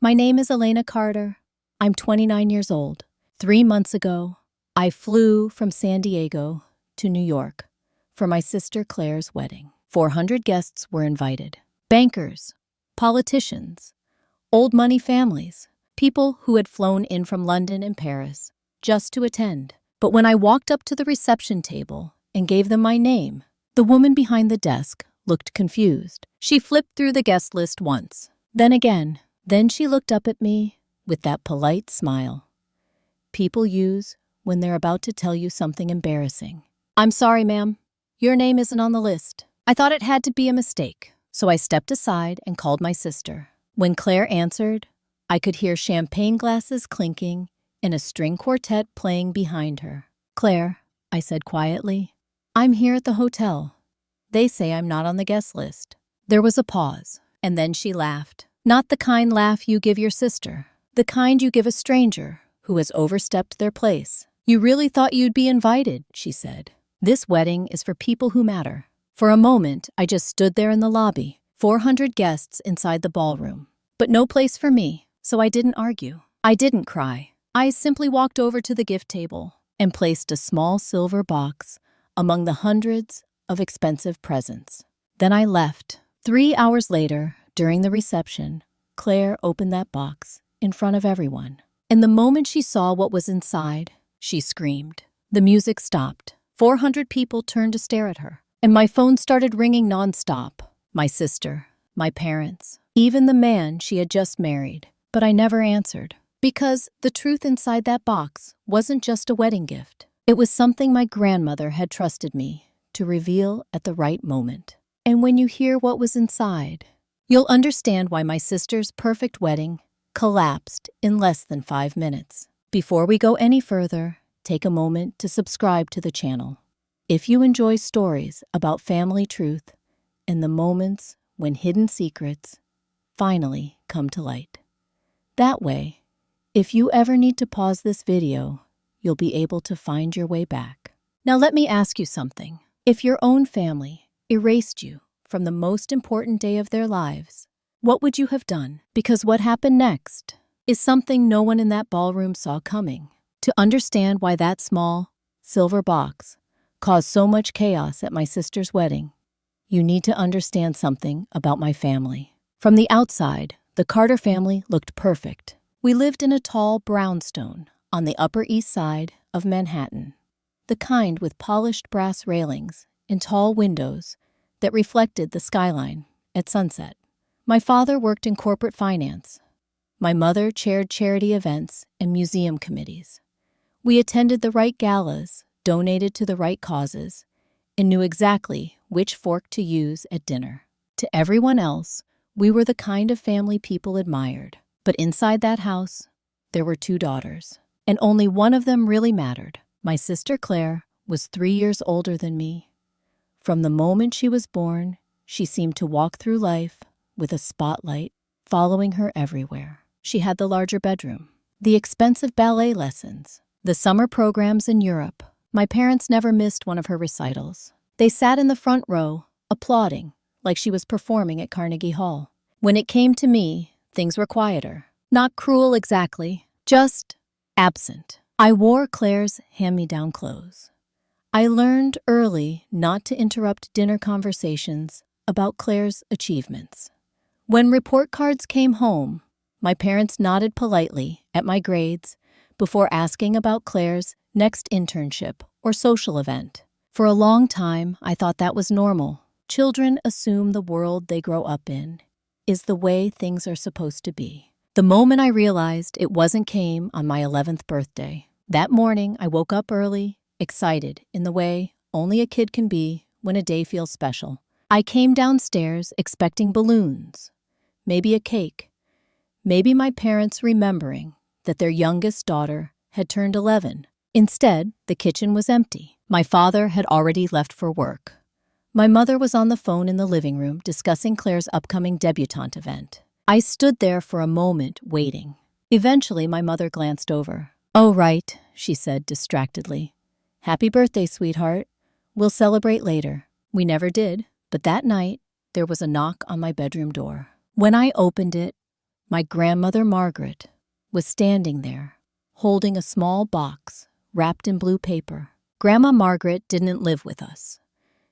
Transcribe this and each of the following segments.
My name is Elena Carter. I'm 29 years old. 3 months ago, I flew from San Diego to New York for my sister Claire's wedding. 400 guests were invited. Bankers, politicians, old money families, people who had flown in from London and Paris just to attend. But when I walked up to the reception table and gave them my name, the woman behind the desk looked confused. She flipped through the guest list once, then again. Then she looked up at me with that polite smile people use when they're about to tell you something embarrassing. "I'm sorry, ma'am. Your name isn't on the list." I thought it had to be a mistake, so I stepped aside and called my sister. When Claire answered, I could hear champagne glasses clinking and a string quartet playing behind her. "Claire," I said quietly, "I'm here at the hotel. They say I'm not on the guest list." There was a pause, and then she laughed. Not the kind laugh you give your sister, the kind you give a stranger who has overstepped their place. "You really thought you'd be invited," she said. "This wedding is for people who matter." For a moment, I just stood there in the lobby, 400 guests inside the ballroom. But no place for me, so I didn't argue. I didn't cry. I simply walked over to the gift table and placed a small silver box among the hundreds of expensive presents. Then I left. 3 hours later, during the reception, Claire opened that box in front of everyone. And the moment she saw what was inside, she screamed. The music stopped. 400 people turned to stare at her. And my phone started ringing nonstop. My sister, my parents, even the man she had just married. But I never answered. Because the truth inside that box wasn't just a wedding gift. It was something my grandmother had trusted me to reveal at the right moment. And when you hear what was inside, you'll understand why my sister's perfect wedding collapsed in less than 5 minutes. Before we go any further, take a moment to subscribe to the channel. If you enjoy stories about family truth and the moments when hidden secrets finally come to light. That way, if you ever need to pause this video, you'll be able to find your way back. Now let me ask you something. If your own family erased you from the most important day of their lives, what would you have done? Because what happened next is something no one in that ballroom saw coming. To understand why that small, silver box caused so much chaos at my sister's wedding, you need to understand something about my family. From the outside, the Carter family looked perfect. We lived in a tall brownstone on the Upper East Side of Manhattan, the kind with polished brass railings and tall windows that reflected the skyline at sunset. My father worked in corporate finance. My mother chaired charity events and museum committees. We attended the right galas, donated to the right causes, and knew exactly which fork to use at dinner. To everyone else, we were the kind of family people admired. But inside that house, there were 2 daughters, and only one of them really mattered. My sister Claire was 3 years older than me. From the moment she was born, she seemed to walk through life with a spotlight following her everywhere. She had the larger bedroom, the expensive ballet lessons, the summer programs in Europe. My parents never missed one of her recitals. They sat in the front row, applauding, like she was performing at Carnegie Hall. When it came to me, things were quieter. Not cruel exactly, just absent. I wore Claire's hand-me-down clothes. I learned early not to interrupt dinner conversations about Claire's achievements. When report cards came home, my parents nodded politely at my grades before asking about Claire's next internship or social event. For a long time, I thought that was normal. Children assume the world they grow up in is the way things are supposed to be. The moment I realized it wasn't came on my 11th birthday. That morning, I woke up early, excited in the way only a kid can be when a day feels special. I came downstairs expecting balloons, maybe a cake, maybe my parents remembering that their youngest daughter had turned 11. Instead, the kitchen was empty. My father had already left for work. My mother was on the phone in the living room discussing Claire's upcoming debutante event. I stood there for a moment, waiting. Eventually, my mother glanced over. "Oh, right," she said distractedly. "Happy birthday, sweetheart. We'll celebrate later." We never did, but that night, there was a knock on my bedroom door. When I opened it, My grandmother Margaret was standing there, holding a small box wrapped in blue paper. Grandma Margaret didn't live with us.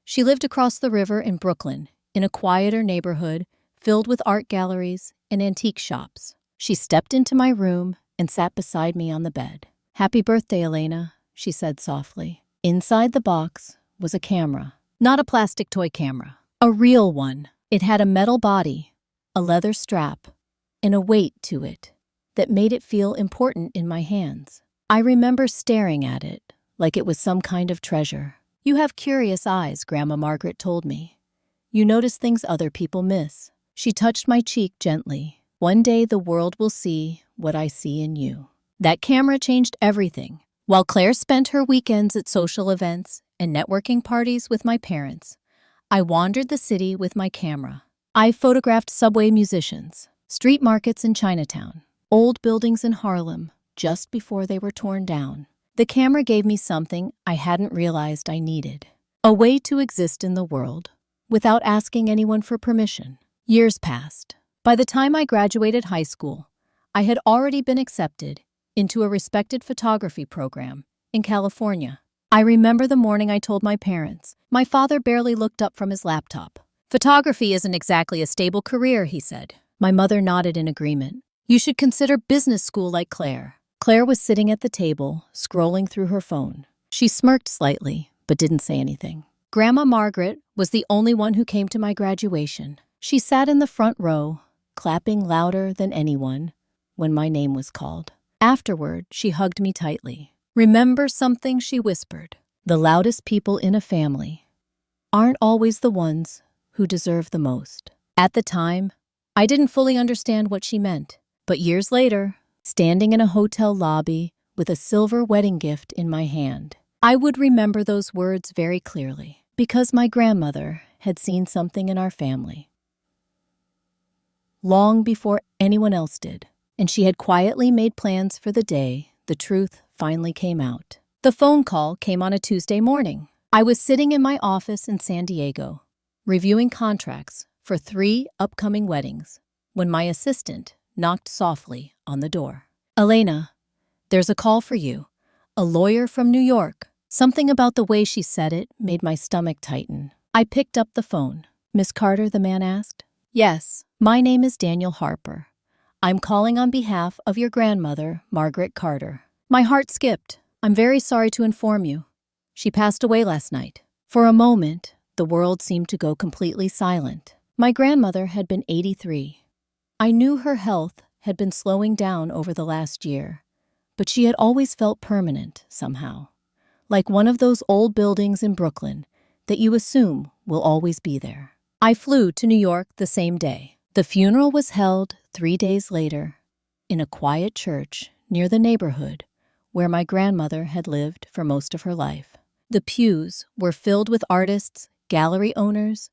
She lived across the river in Brooklyn, in a quieter neighborhood filled with art galleries and antique shops. She stepped into my room and sat beside me on the bed. "Happy birthday, Elena," she said softly. Inside the box was a camera. Not a plastic toy camera, a real one. It had a metal body, a leather strap, and a weight to it that made it feel important in my hands. I remember staring at it like it was some kind of treasure. "You have curious eyes," Grandma Margaret told me. "You notice things other people miss." She touched my cheek gently. "One day the world will see what I see in you." That camera changed everything. While Claire spent her weekends at social events and networking parties with my parents, I wandered the city with my camera. I photographed subway musicians, street markets in Chinatown, old buildings in Harlem just before they were torn down. The camera gave me something I hadn't realized I needed: a way to exist in the world without asking anyone for permission. Years passed. By the time I graduated high school, I had already been accepted into a respected photography program in California. I remember the morning I told my parents. My father barely looked up from his laptop. "Photography isn't exactly a stable career," he said. My mother nodded in agreement. "You should consider business school like Claire." Claire was sitting at the table, scrolling through her phone. She smirked slightly, but didn't say anything. Grandma Margaret was the only one who came to my graduation. She sat in the front row, clapping louder than anyone when my name was called. Afterward, she hugged me tightly. "Remember something," she whispered. "The loudest people in a family aren't always the ones who deserve the most." At the time, I didn't fully understand what she meant. But years later, standing in a hotel lobby with a silver wedding gift in my hand, I would remember those words very clearly, because my grandmother had seen something in our family long before anyone else did, and she had quietly made plans for the day the truth finally came out. The phone call came on a Tuesday morning. I was sitting in my office in San Diego, reviewing contracts for 3 upcoming weddings, when my assistant knocked softly on the door. "Elena, there's a call for you. A lawyer from New York." Something about the way she said it made my stomach tighten. I picked up the phone. "Miss Carter?" the man asked. "Yes, my name is Daniel Harper. I'm calling on behalf of your grandmother, Margaret Carter." My heart skipped. "I'm very sorry to inform you. She passed away last night." For a moment, the world seemed to go completely silent. My grandmother had been 83. I knew her health had been slowing down over the last year, but she had always felt permanent somehow, like one of those old buildings in Brooklyn that you assume will always be there. I flew to New York the same day. The funeral was held 3 days later in a quiet church near the neighborhood where my grandmother had lived for most of her life. The pews were filled with artists, gallery owners,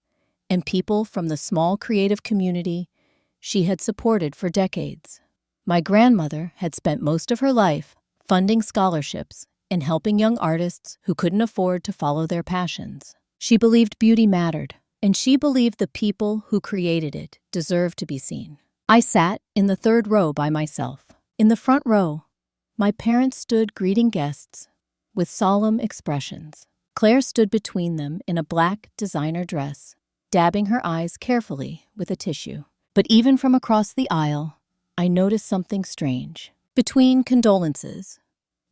and people from the small creative community she had supported for decades. My grandmother had spent most of her life funding scholarships and helping young artists who couldn't afford to follow their passions. She believed beauty mattered, and she believed the people who created it deserved to be seen. I sat in the 3rd row by myself. In the front row, my parents stood greeting guests with solemn expressions. Claire stood between them in a black designer dress, dabbing her eyes carefully with a tissue. But even from across the aisle, I noticed something strange. Between condolences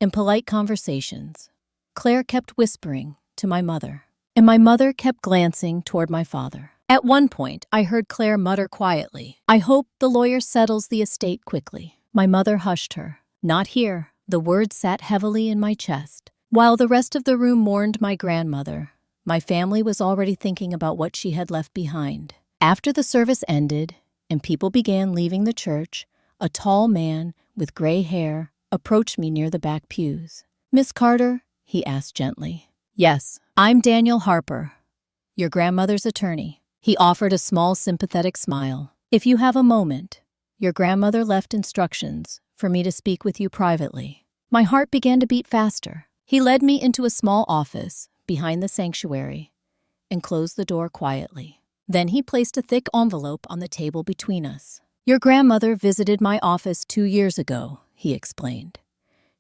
and polite conversations, Claire kept whispering to my mother, and my mother kept glancing toward my father. At one point, I heard Claire mutter quietly, "I hope the lawyer settles the estate quickly." My mother hushed her. "Not here." The words sat heavily in my chest. While the rest of the room mourned my grandmother, my family was already thinking about what she had left behind. After the service ended and people began leaving the church, a tall man with gray hair approached me near the back pews. "Miss Carter?" he asked gently. "Yes, I'm Daniel Harper, your grandmother's attorney." He offered a small sympathetic smile. "If you have a moment, your grandmother left instructions for me to speak with you privately." My heart began to beat faster. He led me into a small office behind the sanctuary and closed the door quietly. Then he placed a thick envelope on the table between us. Your grandmother visited my office 2 years ago, he explained.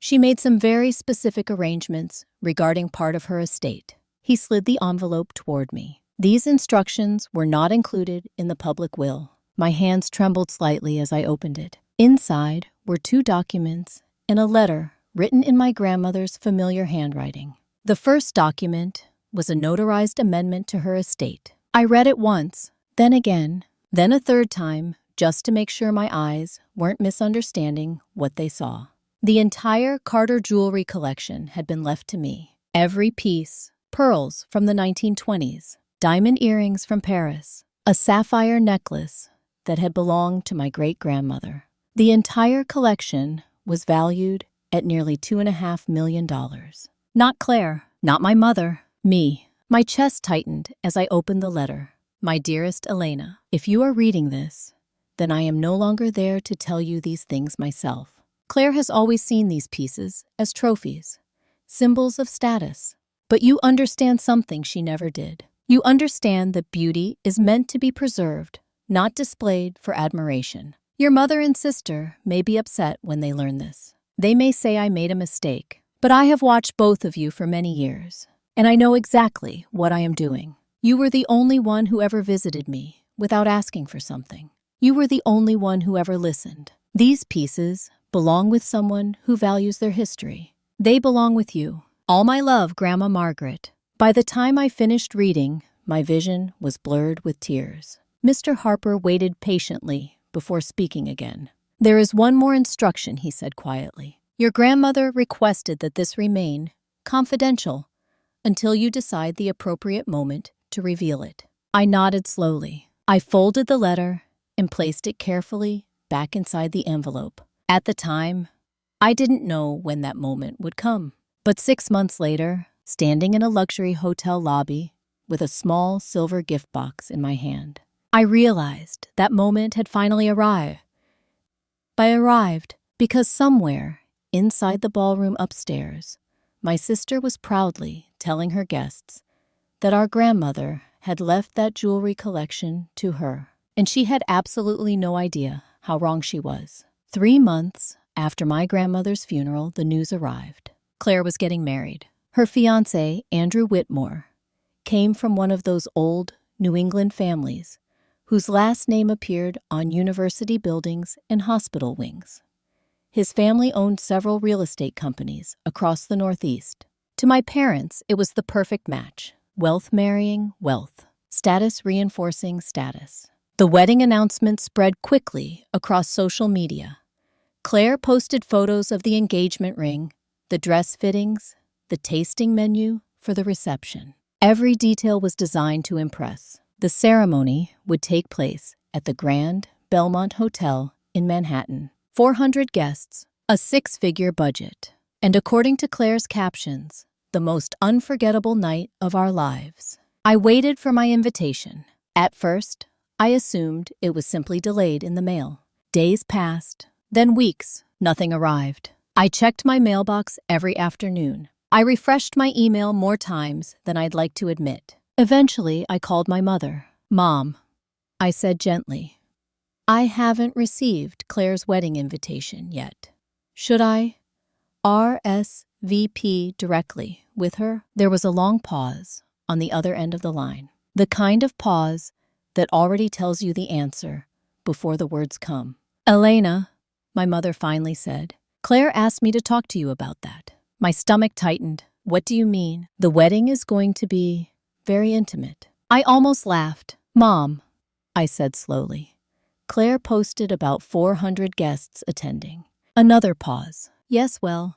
She made some very specific arrangements regarding part of her estate. He slid the envelope toward me. These instructions were not included in the public will. My hands trembled slightly as I opened it. Inside were 2 documents and a letter written in my grandmother's familiar handwriting. The first document was a notarized amendment to her estate. I read it once, then again, then a third time, just to make sure my eyes weren't misunderstanding what they saw. The entire Carter jewelry collection had been left to me. Every piece, pearls from the 1920s, diamond earrings from Paris, a sapphire necklace that had belonged to my great-grandmother. The entire collection was valued at nearly $2.5 million. Not Claire, not my mother, me. My chest tightened as I opened the letter. My dearest Elena, if you are reading this, then I am no longer there to tell you these things myself. Claire has always seen these pieces as trophies, symbols of status. But you understand something she never did. You understand that beauty is meant to be preserved, not displayed for admiration. Your mother and sister may be upset when they learn this. They may say I made a mistake, but I have watched both of you for many years, and I know exactly what I am doing. You were the only one who ever visited me without asking for something. You were the only one who ever listened. These pieces belong with someone who values their history. They belong with you. All my love, Grandma Margaret. By the time I finished reading, my vision was blurred with tears. Mr. Harper waited patiently before speaking again. There is one more instruction, he said quietly. Your grandmother requested that this remain confidential until you decide the appropriate moment to reveal it. I nodded slowly. I folded the letter and placed it carefully back inside the envelope. At the time, I didn't know when that moment would come. But 6 months later, standing in a luxury hotel lobby with a small silver gift box in my hand, I realized that moment had finally arrived. I arrived because somewhere inside the ballroom upstairs, my sister was proudly telling her guests that our grandmother had left that jewelry collection to her, and she had absolutely no idea how wrong she was. 3 months after my grandmother's funeral, the news arrived. Claire was getting married. Her fiancé, Andrew Whitmore, came from one of those old New England families whose last name appeared on university buildings and hospital wings. His family owned several real estate companies across the Northeast. To my parents, it was the perfect match. Wealth marrying wealth, status reinforcing status. The wedding announcement spread quickly across social media. Claire posted photos of the engagement ring, the dress fittings, the tasting menu for the reception. Every detail was designed to impress. The ceremony would take place at the Grand Belmont Hotel in Manhattan. 400 guests, a 6-figure budget, and according to Claire's captions, the most unforgettable night of our lives. I waited for my invitation. At first, I assumed it was simply delayed in the mail. Days passed, then weeks, nothing arrived. I checked my mailbox every afternoon. I refreshed my email more times than I'd like to admit. Eventually, I called my mother. Mom, I said gently, I haven't received Claire's wedding invitation yet. Should I RSVP directly with her? There was a long pause on the other end of the line. The kind of pause that already tells you the answer before the words come. Elena, my mother finally said, Claire asked me to talk to you about that. My stomach tightened. What do you mean? The wedding is going to be very intimate. I almost laughed. Mom, I said slowly. Claire posted about 400 guests attending. Another pause. Yes, well,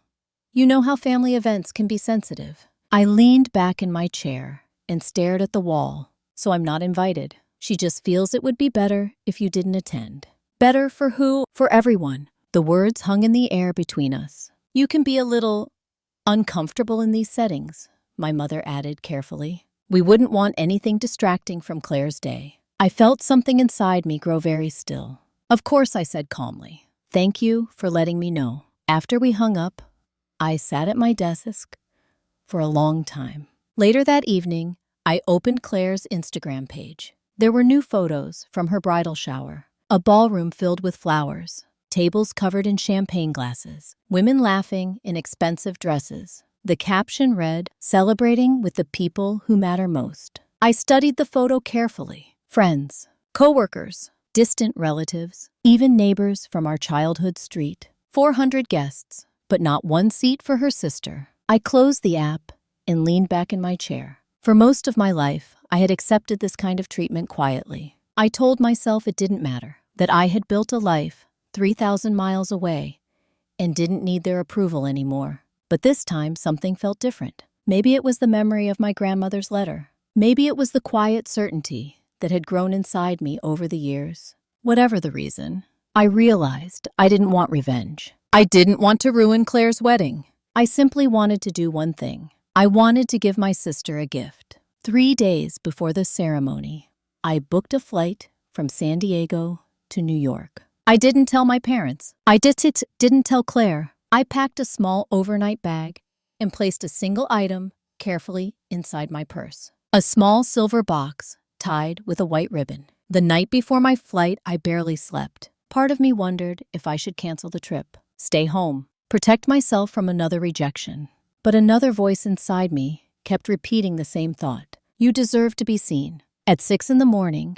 you know how family events can be sensitive. I leaned back in my chair and stared at the wall. So I'm not invited. She just feels it would be better if you didn't attend. Better for who? For everyone. The words hung in the air between us. You can be a little uncomfortable in these settings, my mother added carefully. We wouldn't want anything distracting from Claire's day. I felt something inside me grow very still. Of course, I said calmly. Thank you for letting me know. After we hung up, I sat at my desk for a long time. Later that evening, I opened Claire's Instagram page. There were new photos from her bridal shower. A ballroom filled with flowers, tables covered in champagne glasses, women laughing in expensive dresses. The caption read, "Celebrating with the people who matter most." I studied the photo carefully. Friends, coworkers, distant relatives, even neighbors from our childhood street. 400 guests, but not one seat for her sister. I closed the app and leaned back in my chair. For most of my life, I had accepted this kind of treatment quietly. I told myself it didn't matter, that I had built a life 3,000 miles away and didn't need their approval anymore. But this time, something felt different. Maybe it was the memory of my grandmother's letter. Maybe it was the quiet certainty that had grown inside me over the years. Whatever the reason, I realized I didn't want revenge. I didn't want to ruin Claire's wedding. I simply wanted to do one thing. I wanted to give my sister a gift. 3 days before the ceremony, I booked a flight from San Diego to New York. I didn't tell my parents. I didn't tell Claire. I packed a small overnight bag and placed a single item carefully inside my purse. A small silver box tied with a white ribbon. The night before my flight, I barely slept. Part of me wondered if I should cancel the trip, stay home, protect myself from another rejection. But another voice inside me kept repeating the same thought. You deserve to be seen. At 6 a.m,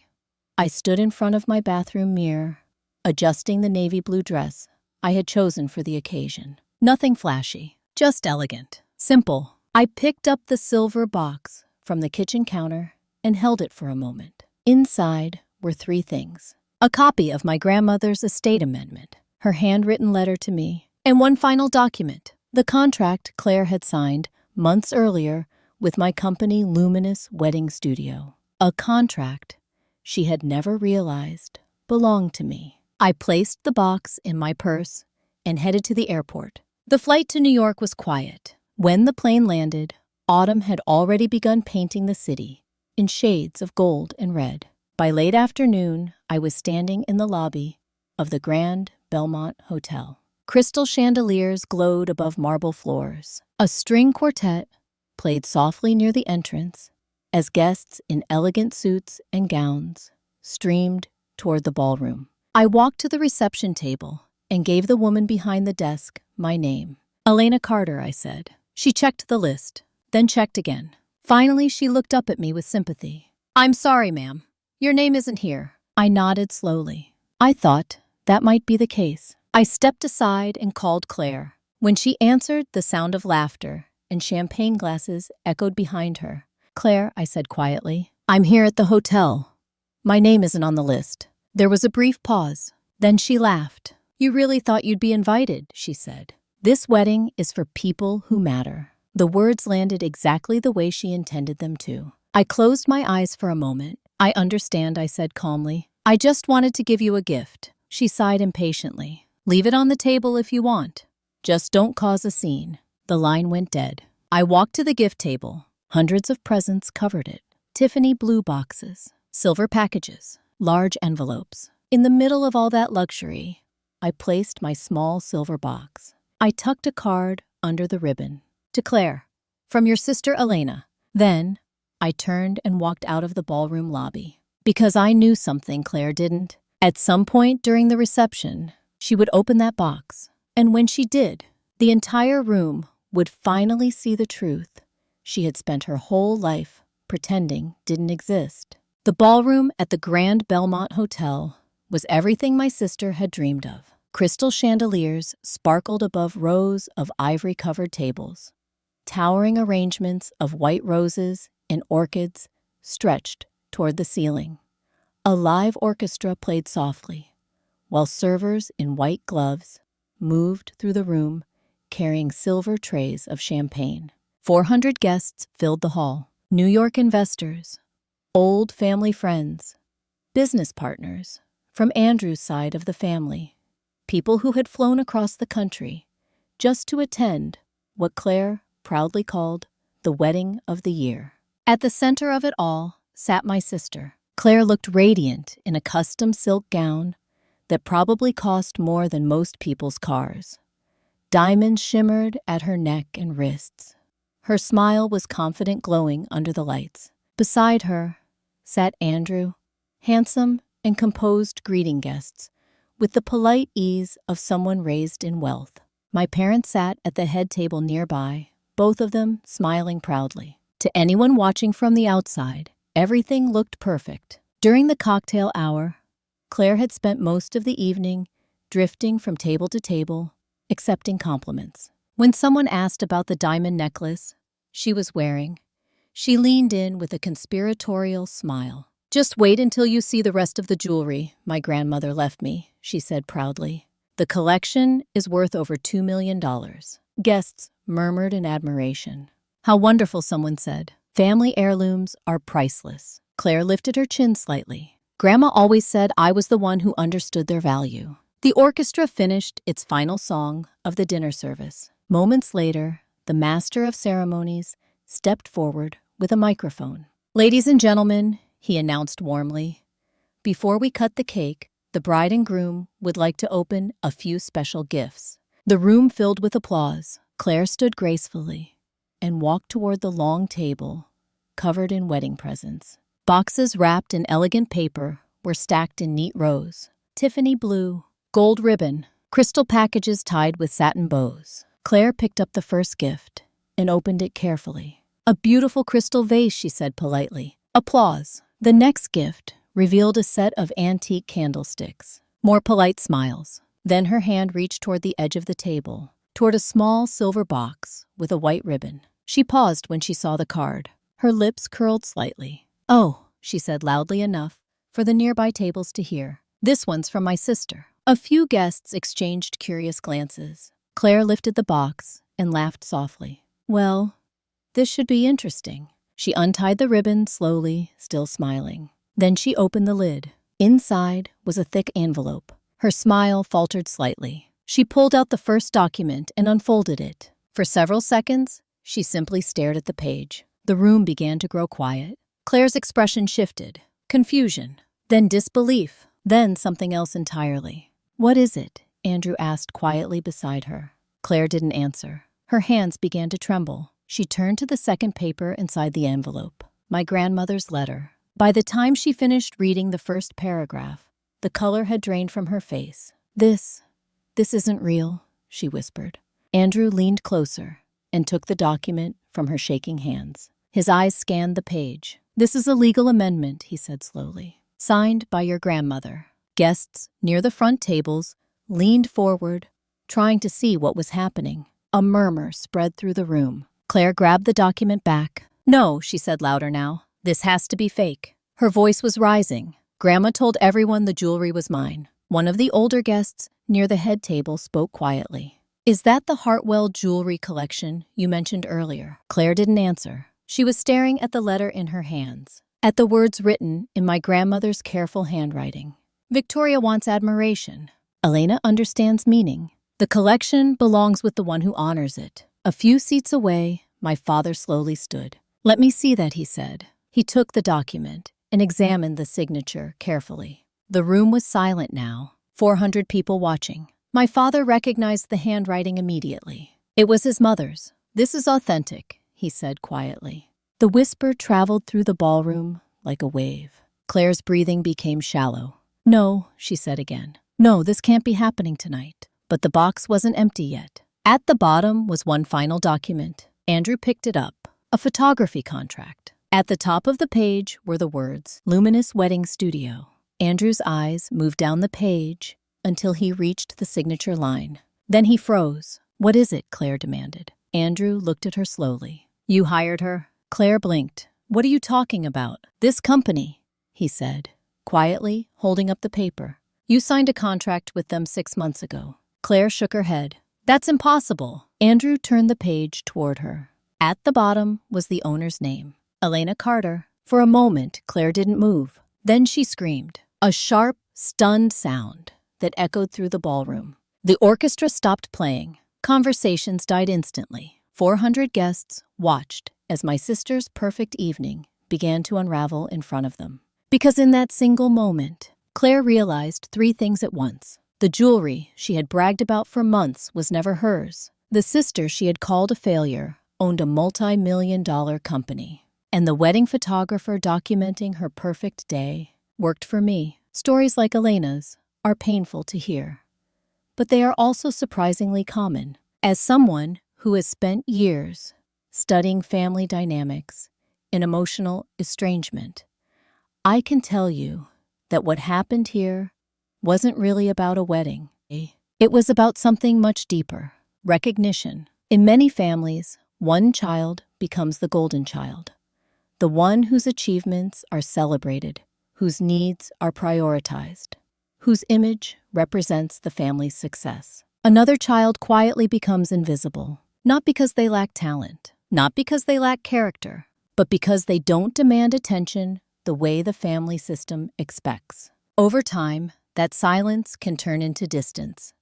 I stood in front of my bathroom mirror, adjusting the navy blue dress I had chosen for the occasion. Nothing flashy, just elegant, simple. I picked up the silver box from the kitchen counter and held it for a moment. Inside were 3 things. A copy of my grandmother's estate amendment, her handwritten letter to me, and one final document, the contract Claire had signed months earlier with my company Luminous Wedding Studio. A contract she had never realized belonged to me. I placed the box in my purse and headed to the airport. The flight to New York was quiet. When the plane landed, autumn had already begun painting the city in shades of gold and red. By late afternoon, I was standing in the lobby of the Grand Belmont Hotel. Crystal chandeliers glowed above marble floors. A string quartet played softly near the entrance as guests in elegant suits and gowns streamed toward the ballroom. I walked to the reception table and gave the woman behind the desk my name. Elena Carter, I said. She checked the list, then checked again. Finally, she looked up at me with sympathy. I'm sorry, ma'am. Your name isn't here. I nodded slowly. I thought that might be the case. I stepped aside and called Claire. When she answered, the sound of laughter and champagne glasses echoed behind her. Claire, I said quietly, I'm here at the hotel. My name isn't on the list. There was a brief pause. Then she laughed. You really thought you'd be invited, she said. This wedding is for people who matter. The words landed exactly the way she intended them to. I closed my eyes for a moment. I understand, I said calmly. I just wanted to give you a gift. She sighed impatiently. Leave it on the table if you want. Just don't cause a scene. The line went dead. I walked to the gift table. Hundreds of presents covered it. Tiffany blue boxes, silver packages, large envelopes. In the middle of all that luxury, I placed my small silver box. I tucked a card under the ribbon. To Claire, from your sister Elena. Then, I turned and walked out of the ballroom lobby. Because I knew something Claire didn't. At some point during the reception, she would open that box. And when she did, the entire room would finally see the truth she had spent her whole life pretending didn't exist. The ballroom at the Grand Belmont Hotel was everything my sister had dreamed of. Crystal chandeliers sparkled above rows of ivory-covered tables. Towering arrangements of white roses and orchids stretched toward the ceiling. A live orchestra played softly, while servers in white gloves moved through the room carrying silver trays of champagne. 400 guests filled the hall. New York investors, old family friends, business partners from Andrew's side of the family, people who had flown across the country just to attend what Claire proudly called the wedding of the year. At the center of it all sat my sister. Claire looked radiant in a custom silk gown that probably cost more than most people's cars. Diamonds shimmered at her neck and wrists. Her smile was confident, glowing under the lights. Beside her sat Andrew, handsome and composed greeting guests with the polite ease of someone raised in wealth. My parents sat at the head table nearby, both of them smiling proudly. To anyone watching from the outside, everything looked perfect. During the cocktail hour, Claire had spent most of the evening drifting from table to table, accepting compliments. When someone asked about the diamond necklace she was wearing, she leaned in with a conspiratorial smile. "Just wait until you see the rest of the jewelry my grandmother left me," she said proudly. "The collection is worth over $2 million. Guests murmured in admiration. "How wonderful," someone said. "Family heirlooms are priceless." Claire lifted her chin slightly. "Grandma always said I was the one who understood their value." The orchestra finished its final song of the dinner service. Moments later, the master of ceremonies stepped forward with a microphone. "Ladies and gentlemen," he announced warmly, "before we cut the cake, the bride and groom would like to open a few special gifts." The room filled with applause. Claire stood gracefully and walked toward the long table covered in wedding presents. Boxes wrapped in elegant paper were stacked in neat rows. Tiffany blue, gold ribbon, crystal packages tied with satin bows. Claire picked up the first gift and opened it carefully. "A beautiful crystal vase," she said politely. Applause. The next gift revealed a set of antique candlesticks. More polite smiles. Then her hand reached toward the edge of the table, toward a small silver box with a white ribbon. She paused when she saw the card. Her lips curled slightly. "Oh," she said loudly enough for the nearby tables to hear. "This one's from my sister." A few guests exchanged curious glances. Claire lifted the box and laughed softly. "Well, this should be interesting." She untied the ribbon slowly, still smiling. Then she opened the lid. Inside was a thick envelope. Her smile faltered slightly. She pulled out the first document and unfolded it. For several seconds, she simply stared at the page. The room began to grow quiet. Claire's expression shifted. Confusion, then disbelief, then something else entirely. "What is it?" Andrew asked quietly beside her. Claire didn't answer. Her hands began to tremble. She turned to the second paper inside the envelope. My grandmother's letter. By the time she finished reading the first paragraph, the color had drained from her face. This isn't real," she whispered. Andrew leaned closer and took the document from her shaking hands. His eyes scanned the page. "This is a legal amendment," he said slowly. "Signed by your grandmother." Guests near the front tables leaned forward, trying to see what was happening. A murmur spread through the room. Claire grabbed the document back. "No," she said louder now. "This has to be fake." Her voice was rising. "Grandma told everyone the jewelry was mine." One of the older guests near the head table spoke quietly. "Is that the Hartwell jewelry collection you mentioned earlier?" Claire didn't answer. She was staring at the letter in her hands, at the words written in my grandmother's careful handwriting. "Victoria wants admiration. Elena understands meaning. The collection belongs with the one who honors it." A few seats away, my father slowly stood. "Let me see that," he said. He took the document and examined the signature carefully. The room was silent now, 400 people watching. My father recognized the handwriting immediately. It was his mother's. "This is authentic," he said quietly. The whisper traveled through the ballroom like a wave. Claire's breathing became shallow. "No," she said again. "No, this can't be happening tonight." But the box wasn't empty yet. At the bottom was one final document. Andrew picked it up. A photography contract. At the top of the page were the words, "Luminous Wedding Studio." Andrew's eyes moved down the page until he reached the signature line. Then he froze. "What is it?" Claire demanded. Andrew looked at her slowly. "You hired her?" Claire blinked. "What are you talking about?" "This company," he said, quietly holding up the paper. "You signed a contract with them 6 months ago." Claire shook her head. "That's impossible." Andrew turned the page toward her. At the bottom was the owner's name, Elena Carter. For a moment, Claire didn't move. Then she screamed, a sharp, stunned sound that echoed through the ballroom. The orchestra stopped playing. Conversations died instantly. 400 guests watched as my sister's perfect evening began to unravel in front of them. Because in that single moment, Claire realized 3 things at once. The jewelry she had bragged about for months was never hers. The sister she had called a failure owned a multi-million-dollar company. And the wedding photographer documenting her perfect day worked for me. Stories like Elena's are painful to hear, but they are also surprisingly common. As someone who has spent years studying family dynamics and emotional estrangement, I can tell you that what happened here wasn't really about a wedding. It was about something much deeper: recognition. In many families, one child becomes the golden child, the one whose achievements are celebrated, whose needs are prioritized, whose image represents the family's success. Another child quietly becomes invisible, not because they lack talent, not because they lack character, but because they don't demand attention the way the family system expects. Over time, that silence can turn into distance,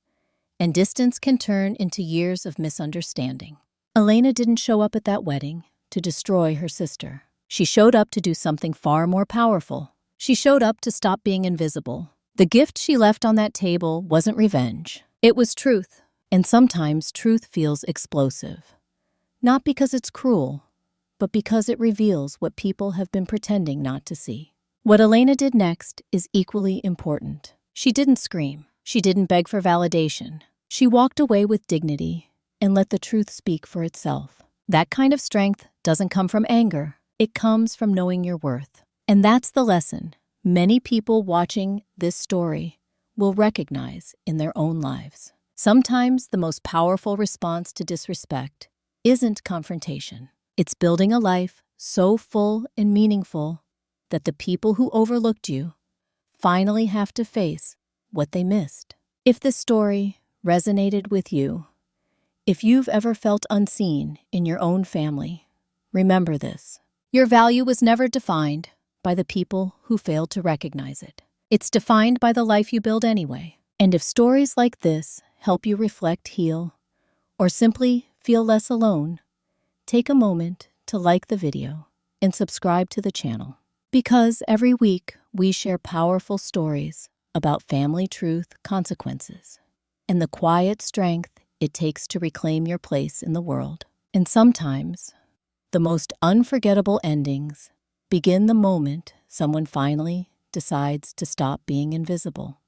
and distance can turn into years of misunderstanding. Elena didn't show up at that wedding to destroy her sister. She showed up to do something far more powerful. She showed up to stop being invisible. The gift she left on that table wasn't revenge. It was truth. And sometimes truth feels explosive. Not because it's cruel, but because it reveals what people have been pretending not to see. What Elena did next is equally important. She didn't scream. She didn't beg for validation. She walked away with dignity and let the truth speak for itself. That kind of strength doesn't come from anger. It comes from knowing your worth. And that's the lesson many people watching this story will recognize in their own lives. Sometimes the most powerful response to disrespect isn't confrontation. It's building a life so full and meaningful that the people who overlooked you finally have to face what they missed. If this story resonated with you, if you've ever felt unseen in your own family, remember this: your value was never defined by the people who failed to recognize it. It's defined by the life you build anyway. And if stories like this help you reflect, heal, or simply feel less alone, take a moment to like the video and subscribe to the channel. Because every week we share powerful stories about family truth, consequences, and the quiet strength it takes to reclaim your place in the world. And sometimes, the most unforgettable endings begin the moment someone finally decides to stop being invisible.